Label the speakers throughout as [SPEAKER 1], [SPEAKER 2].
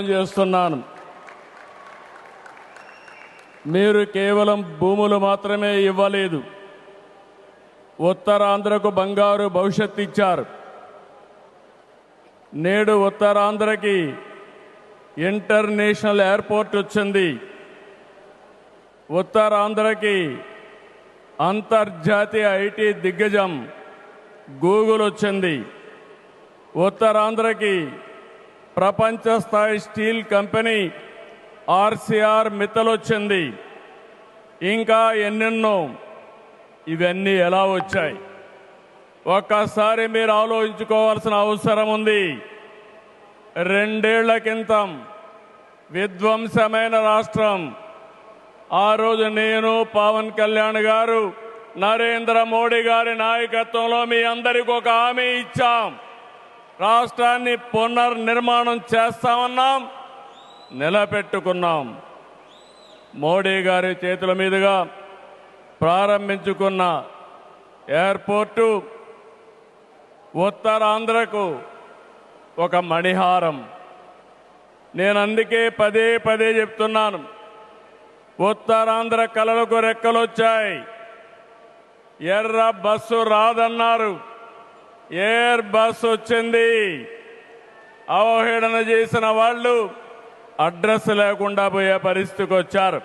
[SPEAKER 1] చేస్తున్నాను. మీరు కేవలం భూములు మాత్రమే ఇవ్వలేదు, ఉత్తరాంధ్రకు బంగారు భవిష్యత్తు ఇచ్చారు. నేడు ఉత్తరాంధ్రకి ఇంటర్నేషనల్ ఎయిర్పోర్ట్ వచ్చింది. ఉత్తరాంధ్రకి అంతర్జాతీయ ఐటీ దిగ్గజం గూగుల్ వచ్చింది. ఉత్తరాంధ్రకి ప్రపంచ స్థాయి స్టీల్ కంపెనీ ఆర్సీఆర్ మిత్తల్ వచ్చింది. ఇంకా ఎన్నెన్నో. ఇవన్నీ ఎలా వచ్చాయి? ఒక్కసారి మీరు ఆలోచించుకోవాల్సిన అవసరం ఉంది. 2 ఏళ్ల క్రితం విధ్వంసమైన రాష్ట్రం. ఆ రోజు నేను, పవన్ కళ్యాణ్ గారు, నరేంద్ర మోడీ గారి నాయకత్వంలో మీ అందరికీ ఒక హామీ ఇచ్చాం. రాష్ట్రాన్ని పునర్నిర్మాణం చేస్తామన్నాం, నిలబెట్టుకున్నాం. మోడీ గారి చేతుల మీదుగా ప్రారంభించుకున్న ఎయిర్పోర్టు ఉత్తరాంధ్రకు ఒక మణిహారం. నేను అందుకే పదే పదే చెప్తున్నాను, ఉత్తరాంధ్ర కళలకు రెక్కలొచ్చాయి. ఎర్ర బస్సు రాదన్నారు, ఎయిర్ బస్సు వచ్చింది. అవహేళన చేసిన వాళ్ళు అడ్రస్ లేకుండా పోయే పరిస్థితికి వచ్చారు.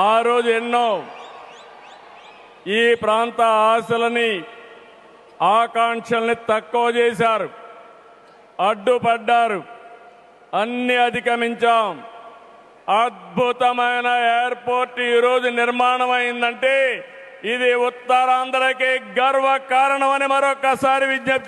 [SPEAKER 1] ఆ రోజు ఎన్నో ఈ ప్రాంత ఆశలని, ఆకాంక్షల్ని తక్కువ చేశారు, అడ్డుపడ్డారు. అన్ని అధిగమించాం. అద్భుతమైన ఎయిర్పోర్ట్ ఈరోజు నిర్మాణం అయిందంటే ఇది ఉత్తరాంధ్రకి గర్వ కారణమని మరొకసారి విజ్ఞప్తి